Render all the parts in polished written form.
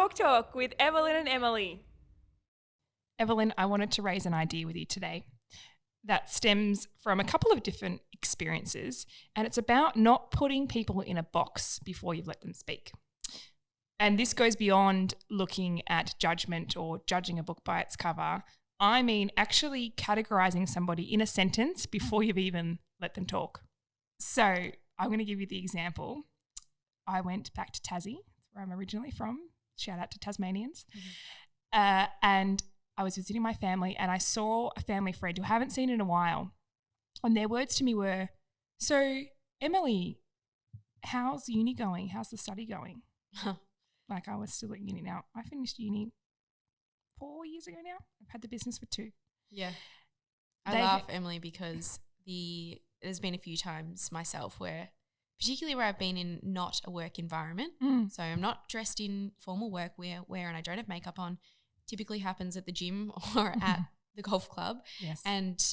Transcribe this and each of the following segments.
Talk with Evelyn and Emily. Evelyn, I wanted to raise an idea with you today that stems from a couple of different experiences, and it's about not putting people in a box before you've let them speak. And this goes beyond looking at judgment or judging a book by its cover. I mean actually categorizing somebody in a sentence before you've even let them talk. So I'm going to give you the example. I went back to Tassie, where I'm originally from. Shout out to Tasmanians. And I was visiting my family and I saw a family friend who I haven't seen in a while. And their words to me were, "So, Emily, how's uni going? How's the study going?" Like I was still at uni now. I finished uni 4 years ago now. I've had the business for 2. Yeah. I laugh, Emily, because there's been a few times myself where, particularly where I've been in not a work environment, so I'm not dressed in formal work wear and I don't have makeup on, typically happens at the gym or at the golf club. Yes. And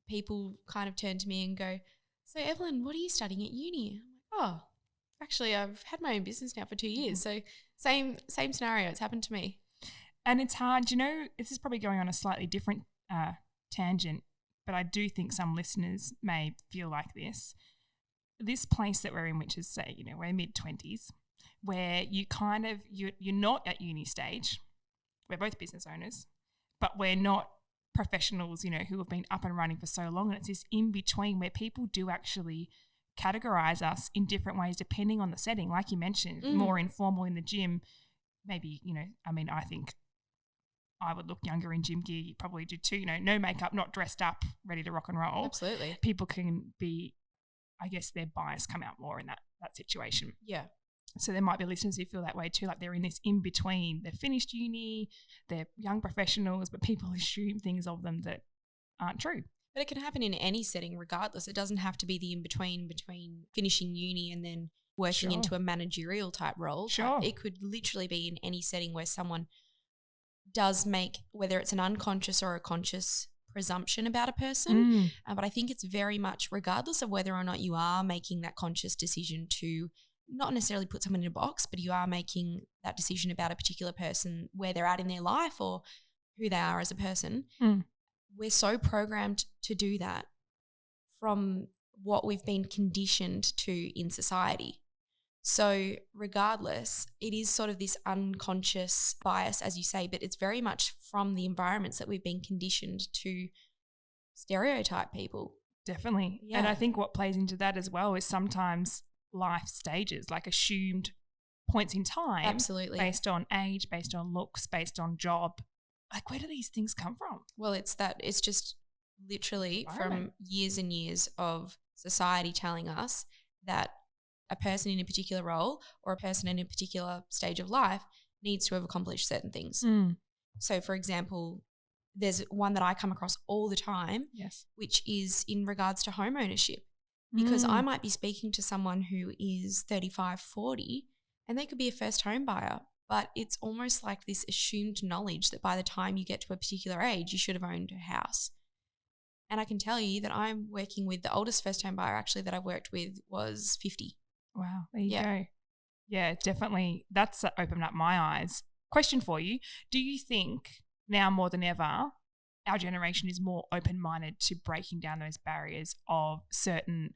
people kind of turn to me and go, "So Evelyn, what are you studying at uni?" I'm like, "Oh, actually I've had my own business now for 2 years." So same scenario, it's happened to me. And it's hard, this is probably going on a slightly different tangent, but I do think some listeners may feel like this. This place that we're in, which is, say, we're mid-20s, where you kind of, you're not at uni stage. We're both business owners, but we're not professionals, who have been up and running for so long. And it's this in-between where people do actually categorize us in different ways depending on the setting. Like you mentioned, more informal in the gym, maybe, I think I would look younger in gym gear. You probably do too, no makeup, not dressed up, ready to rock and roll. Absolutely. People can be, I guess their bias come out more in that situation. Yeah. So there might be listeners who feel that way too, like they're in this in-between. They've finished uni, they're young professionals, but people assume things of them that aren't true. But it can happen in any setting regardless. It doesn't have to be the in-between between finishing uni and then working into a managerial type role. Sure. It could literally be in any setting where someone does make, whether it's an unconscious or a conscious presumption about a person. But I think it's very much regardless of whether or not you are making that conscious decision to not necessarily put someone in a box, but you are making that decision about a particular person, where they're at in their life or who they are as a person. We're so programmed to do that from what we've been conditioned to in society. So regardless, it is sort of this unconscious bias, as you say, but it's very much from the environments that we've been conditioned to stereotype people. Definitely. Yeah. And I think what plays into that as well is sometimes life stages, like assumed points in time. Absolutely. Based on age, based on looks, based on job. Like, where do these things come from? Well, it's just literally from years and years of society telling us that a person in a particular role or a person in a particular stage of life needs to have accomplished certain things. So, for example, there's one that I come across all the time, which is in regards to home ownership. Because I might be speaking to someone who is 35, 40, and they could be a first home buyer, but it's almost like this assumed knowledge that by the time you get to a particular age, you should have owned a house. And I can tell you that I'm working with the oldest first home buyer actually that I've worked with was 50. Wow, there you go. Yeah, definitely. That's opened up my eyes. Question for you. Do you think now more than ever, our generation is more open-minded to breaking down those barriers of certain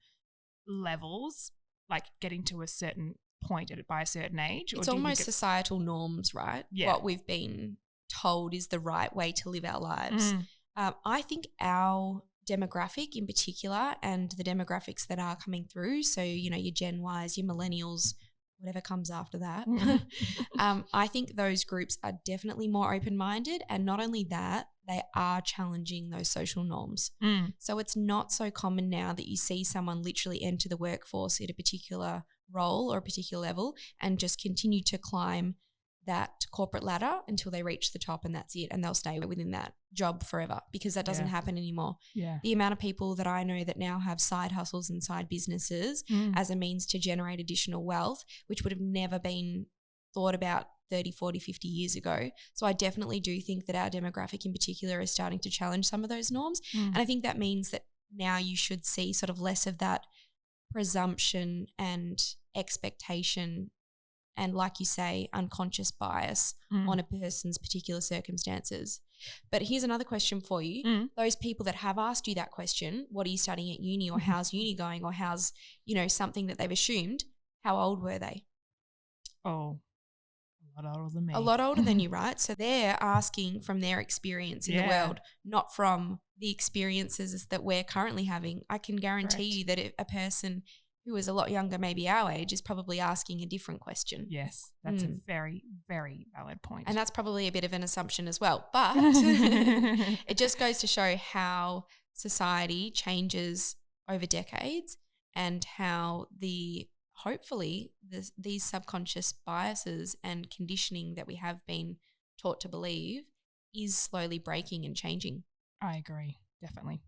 levels, like getting to a certain point by a certain age? It's almost societal norms, right? Yeah. What we've been told is the right way to live our lives. I think our demographic in particular and the demographics that are coming through, so, your Gen Ys, your millennials, whatever comes after that, I think those groups are definitely more open-minded, and not only that, they are challenging those social norms. So it's not so common now that you see someone literally enter the workforce at a particular role or a particular level and just continue to climb that corporate ladder until they reach the top and that's it, and they'll stay within that job forever, because that doesn't happen anymore. The amount of people that I know that now have side hustles and side businesses as a means to generate additional wealth, which would have never been thought about 30, 40, 50 years ago. So I definitely do think that our demographic in particular is starting to challenge some of those norms. And I think that means that now you should see sort of less of that presumption and expectation and, like you say, unconscious bias on a person's particular circumstances. But here's another question for you. Those people that have asked you that question, what are you studying at uni, or how's uni going, or how's, something that they've assumed, how old were they? Oh, a lot older than me. A lot older than you, right? So they're asking from their experience in the world, not from the experiences that we're currently having. I can guarantee you that a person who is a lot younger, maybe our age, is probably asking a different question. Yes, that's a very, very valid point. And that's probably a bit of an assumption as well. But it just goes to show how society changes over decades, and how hopefully these subconscious biases and conditioning that we have been taught to believe is slowly breaking and changing. I agree, definitely.